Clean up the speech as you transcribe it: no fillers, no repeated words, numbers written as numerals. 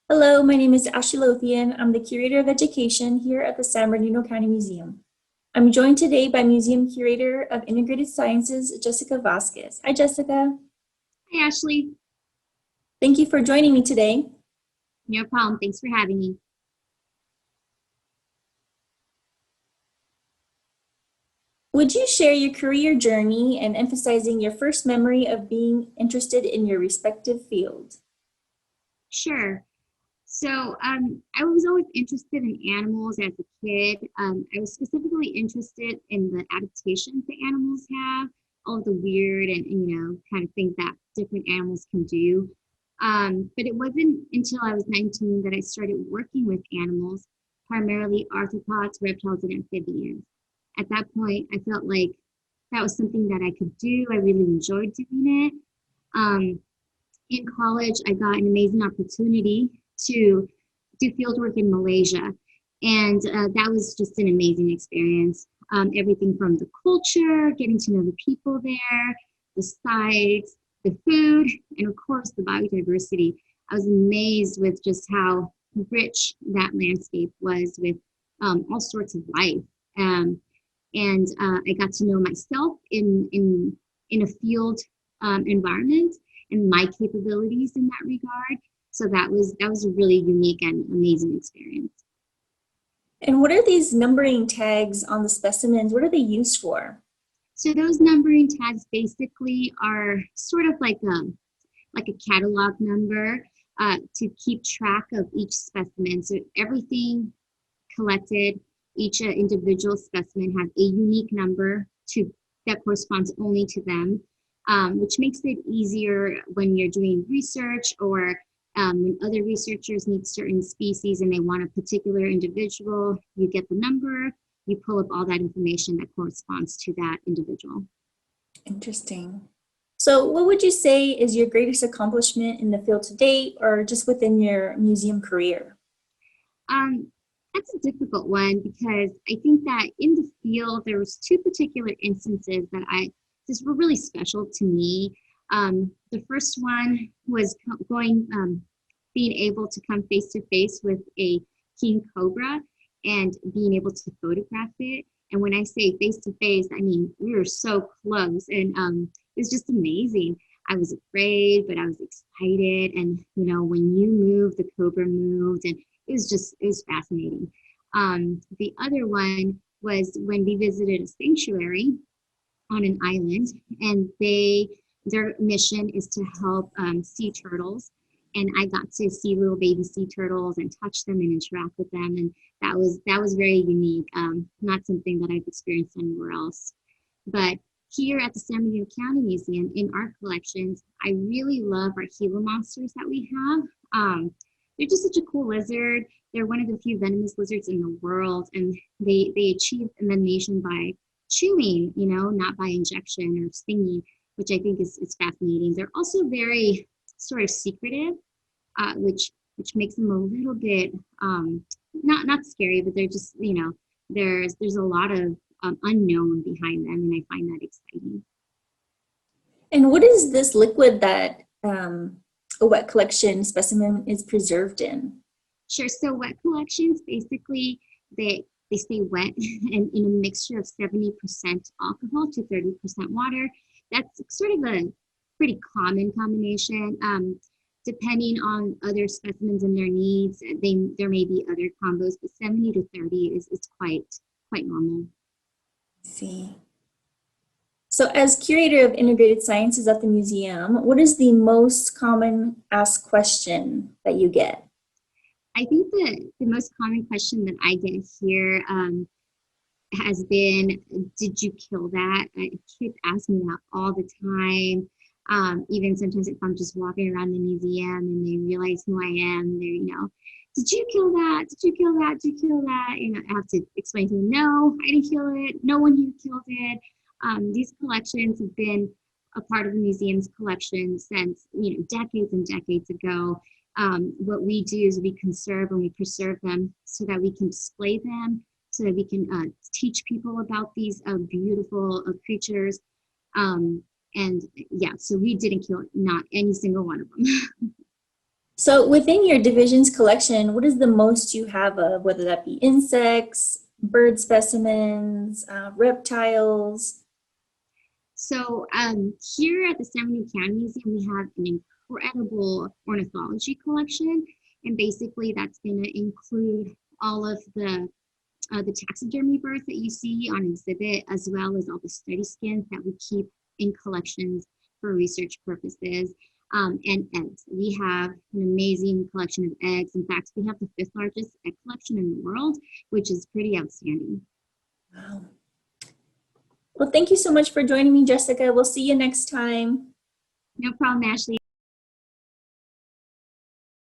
Hello, my name is Ashley Lothian. I'm the Curator of Education here at the San Bernardino County Museum. I'm joined today by Museum Curator of Integrated Sciences, Jessika Vazquez. Hi, Jessica. Hi, Ashley. Thank you for joining me today. No problem. Thanks for having me. Would you share your career journey and emphasizing your first memory of being interested in your respective field? Sure. I was always interested in animals as a kid. I was specifically interested in the adaptations that animals have, all the weird and kind of things that different animals can do. But it wasn't until I was 19 that I started working with animals, primarily arthropods, reptiles, and amphibians. At that point, I felt like that was something that I could do. I really enjoyed doing it. Um, in college, I got an amazing opportunity to do field work in Malaysia. And that was just an amazing experience. Everything from the culture, getting to know the people there, the sites, the food, and of course, the biodiversity. I was amazed with just how rich that landscape was with all sorts of life. Um, and I got to know myself in a field environment and my capabilities in that regard. So that was a really unique and amazing experience. And what are these numbering tags on the specimens? What are they used for? So those numbering tags basically are sort of like a catalog number to keep track of each specimen. So everything collected, each individual specimen has a unique number to that corresponds only to them, which makes it easier when you're doing research or when other researchers need certain species and they want a particular individual, you get the number, you pull up all that information that corresponds to that individual. Interesting. So, what would you say is your greatest accomplishment in the field to date or just within your museum career? Um, that's a difficult one because I think that in the field there was two particular instances that I just were really special to me. The first one was being able to come face to face with a king cobra and being able to photograph it. And when I say face to face, I mean we were so close, and it was just amazing. I was afraid, but I was excited, and when you moved, the cobra moved, and it was fascinating. The other one was when we visited a sanctuary on an island, and their mission is to help sea turtles. And I got to see little baby sea turtles and touch them and interact with them, and that was very unique. Not something that I've experienced anywhere else. But here at the San Bernardino County Museum in our collections, I really love our Gila monsters that we have. They're just such a cool lizard. They're one of the few venomous lizards in the world, and they achieve envenomation by chewing, not by injection or stinging, which I think is fascinating. They're also very sort of secretive, which makes them a little bit not scary, but they're just there's a lot of unknown behind them, and I find that exciting. And what is this liquid that a wet collection specimen is preserved in? Sure. So wet collections basically they stay wet and in a mixture of 70% alcohol to 30% water. That's sort of a pretty common combination. Depending on other specimens and their needs, there may be other combos, but 70 to 30 is quite normal. See. So, as curator of integrated sciences at the museum, what is the most common asked question that you get? I think the most common question that I get here has been, did you kill that? Kids ask me that all the time. Even sometimes if I'm just walking around the museum and they realize who I am, did you kill that? Did you kill that? Did you kill that? I have to explain to them, no, I didn't kill it. No one here killed it. These collections have been a part of the museum's collection since, decades and decades ago. What we do is we conserve and we preserve them so that we can display them, so that we can teach people about these beautiful creatures. And yeah, so we didn't kill not any single one of them. So within your division's collection, what is the most you have of, whether that be insects, bird specimens, reptiles? So here at the San Bernardino County Museum, we have an incredible ornithology collection, and basically that's going to include all of the taxidermy birds that you see on exhibit, as well as all the study skins that we keep in collections for research purposes, and eggs. We have an amazing collection of eggs. In fact, we have the fifth largest egg collection in the world, which is pretty outstanding. Wow. Well, thank you so much for joining me, Jessica. We'll see you next time. No problem, Ashley.